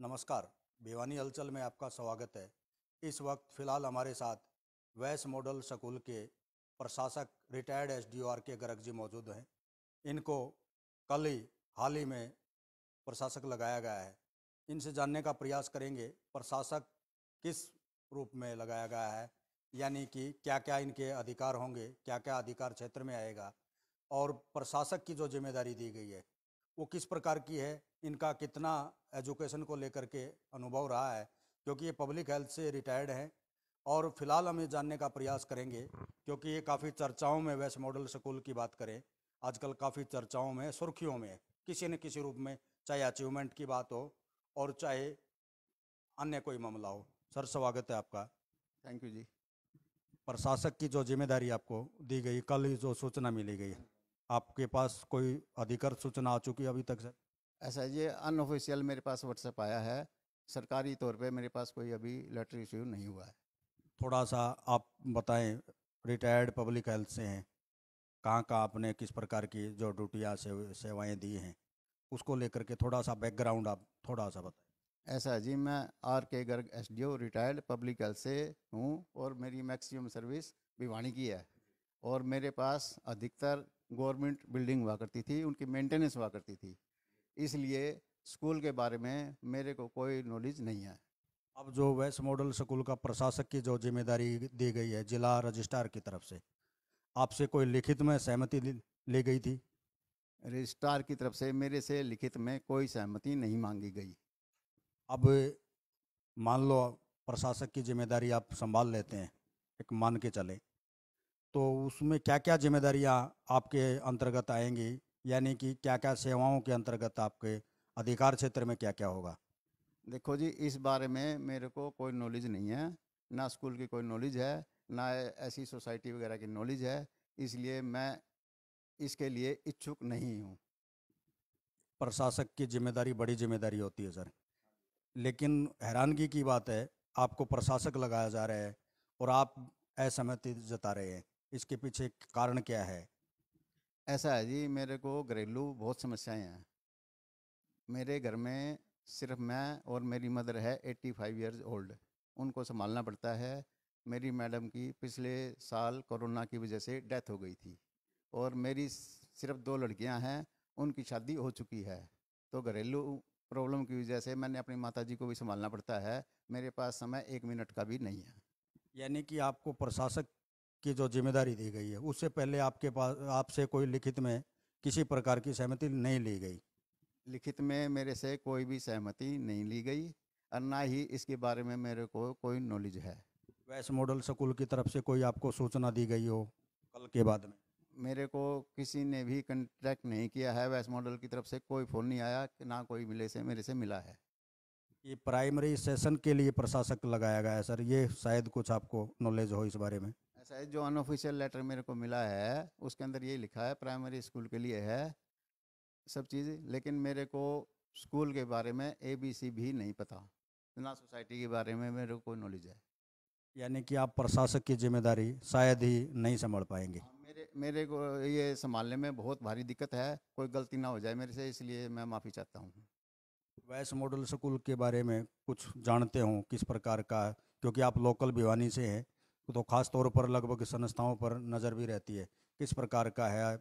नमस्कार। भिवानी हलचल में आपका स्वागत है। इस वक्त फ़िलहाल हमारे साथ वैस मॉडल स्कूल के प्रशासक रिटायर्ड एसडीओ आर के गर्ग जी मौजूद हैं। इनको हाल ही में प्रशासक लगाया गया है। इनसे जानने का प्रयास करेंगे प्रशासक किस रूप में लगाया गया है, यानी कि क्या क्या इनके अधिकार होंगे, क्या क्या अधिकार क्षेत्र में आएगा, और प्रशासक की जो जिम्मेदारी दी गई है वो किस प्रकार की है, इनका कितना एजुकेशन को लेकर के अनुभव रहा है, क्योंकि ये पब्लिक हेल्थ से रिटायर्ड हैं। और फिलहाल हम ये जानने का प्रयास करेंगे क्योंकि ये काफ़ी चर्चाओं में, वैस मॉडल स्कूल की बात करें आजकल काफ़ी चर्चाओं में, सुर्खियों में है, किसी न किसी रूप में, चाहे अचीवमेंट की बात हो और चाहे अन्य कोई मामला हो। सर, स्वागत है आपका। थैंक यू जी। प्रशासक की जो जिम्मेदारी आपको दी गई, कल ही जो सूचना मिली गई, आपके पास कोई अधिकृत सूचना आ चुकी है अभी तक सर? ऐसा ये अनऑफिशियल मेरे पास व्हाट्सएप आया है। सरकारी तौर पे मेरे पास कोई अभी लेटर इश्यू नहीं हुआ है। थोड़ा सा आप बताएं, रिटायर्ड पब्लिक हेल्थ से हैं, कहाँ कहाँ आपने किस प्रकार की जो ड्यूटियाँ सेवाएं दी हैं, उसको लेकर के थोड़ा सा बैकग्राउंड आप थोड़ा सा बताएं। ऐसा है जी, मैं आर के Garg SDO retired public health से हूँ और मेरी मैक्सिमम सर्विस भिवानी की है। और मेरे पास अधिकतर गवर्नमेंट बिल्डिंग हुआ करती थी, उनकी मेंटेनेंस हुआ करती थी, इसलिए स्कूल के बारे में मेरे को कोई नॉलेज नहीं है। अब जो वैस मॉडल स्कूल का प्रशासक की जो जिम्मेदारी दी गई है जिला रजिस्ट्रार की तरफ से, आपसे कोई लिखित में सहमति ली गई थी? रजिस्ट्रार की तरफ से मेरे से लिखित में कोई सहमति नहीं मांगी गई। अब मान लो प्रशासक की जिम्मेदारी आप संभाल लेते हैं, एक मान के चले, तो उसमें क्या क्या जिम्मेदारियां आपके अंतर्गत आएंगी, यानी कि क्या क्या सेवाओं के अंतर्गत आपके अधिकार क्षेत्र में क्या क्या होगा? देखो जी, इस बारे में मेरे को कोई नॉलेज नहीं है, ना स्कूल की कोई नॉलेज है, ना ऐसी सोसाइटी वगैरह की नॉलेज है, इसलिए मैं इसके लिए इच्छुक नहीं हूँ। प्रशासक की जिम्मेदारी बड़ी जिम्मेदारी होती है सर, लेकिन हैरानगी की बात है, आपको प्रशासक लगाया जा रहा है और आप असहमति जता रहे हैं। इसके पीछे कारण क्या है? ऐसा है जी, मेरे को घरेलू बहुत समस्याएं हैं। मेरे घर में सिर्फ मैं और मेरी मदर है 85 ईयर्स ओल्ड, उनको संभालना पड़ता है। मेरी मैडम की पिछले साल कोरोना की वजह से डेथ हो गई थी और मेरी सिर्फ 2 लड़कियां हैं, उनकी शादी हो चुकी है। तो घरेलू प्रॉब्लम की वजह से मैंने अपनी माताजी को भी संभालना पड़ता है। मेरे पास समय 1 मिनट का भी नहीं है। यानी कि आपको प्रशासक की जो जिम्मेदारी दी गई है उससे पहले आपके पास आपसे कोई लिखित में किसी प्रकार की सहमति नहीं ली गई? लिखित में मेरे से कोई भी सहमति नहीं ली गई और ना ही इसके बारे में मेरे को कोई नॉलेज है। वैस मॉडल स्कूल की तरफ से कोई आपको सूचना दी गई हो कल के बाद में? मेरे को किसी ने भी कांटेक्ट नहीं किया है, वैस मॉडल की तरफ से कोई फ़ोन नहीं आया, ना कोई मेरे से मिला है। ये प्राइमरी सेशन के लिए प्रशासक लगाया गया है सर, ये शायद कुछ आपको नॉलेज हो इस बारे में। ऐसा है, जो अनऑफिशियल लेटर मेरे को मिला है उसके अंदर यही लिखा है प्राइमरी स्कूल के लिए है सब चीज़, लेकिन मेरे को स्कूल के बारे में ABC भी नहीं पता, ना सोसाइटी के बारे में मेरे को कोई नॉलेज है। यानी कि आप प्रशासक की जिम्मेदारी शायद ही नहीं संभाल पाएंगे। हाँ, मेरे को ये संभालने में बहुत भारी दिक्कत है, कोई गलती ना हो जाए मेरे से, इसलिए मैं माफ़ी चाहता हूँ। वैस मॉडल स्कूल के बारे में कुछ जानते हो किस प्रकार का, क्योंकि आप लोकल भिवानी से हैं तो खास तौर पर लगभग संस्थाओं पर नज़र भी रहती है, किस प्रकार का है,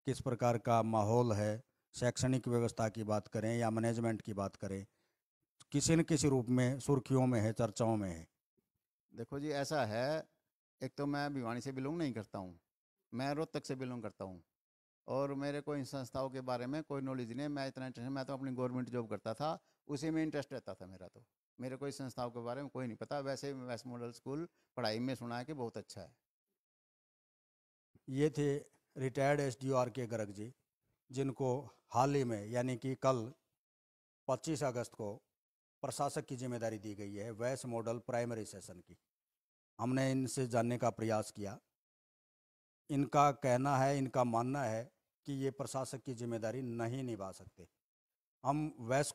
किस प्रकार का माहौल है, शैक्षणिक व्यवस्था की बात करें या मैनेजमेंट की बात करें, किसी न किसी रूप में सुर्खियों में है, चर्चाओं में है? देखो जी, ऐसा है, एक तो मैं भिवानी से बिलोंग नहीं करता हूँ, मैं रोहतक से बिलोंग करता हूँ और मेरे को इन संस्थाओं के बारे में कोई नॉलेज नहीं है। मैं इतना इंटरेस्ट, मैं तो अपनी गवर्नमेंट जॉब करता था, उसी में इंटरेस्ट रहता था मेरा, तो मेरे को इस संस्थाओं के बारे में कोई नहीं पता। वैसे वेस्ट मॉडल स्कूल पढ़ाई में सुना है कि बहुत अच्छा है। ये थे रिटायर्ड एसडीओ आर के गर्ग जी, जिनको हाल ही में यानी कि कल 25 अगस्त को प्रशासक की जिम्मेदारी दी गई है वैस मॉडल प्राइमरी सेशन की। हमने इनसे जानने का प्रयास किया। इनका कहना है, इनका मानना है कि ये प्रशासक की जिम्मेदारी नहीं निभा सकते। हम वैस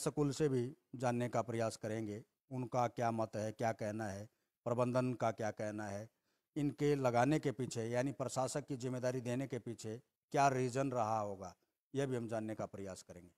स्कूल से भी जानने का प्रयास करेंगे, उनका क्या मत है, क्या कहना है, प्रबंधन का क्या कहना है, इनके लगाने के पीछे यानी प्रशासक की जिम्मेदारी देने के पीछे क्या रीज़न रहा होगा, यह भी हम जानने का प्रयास करेंगे।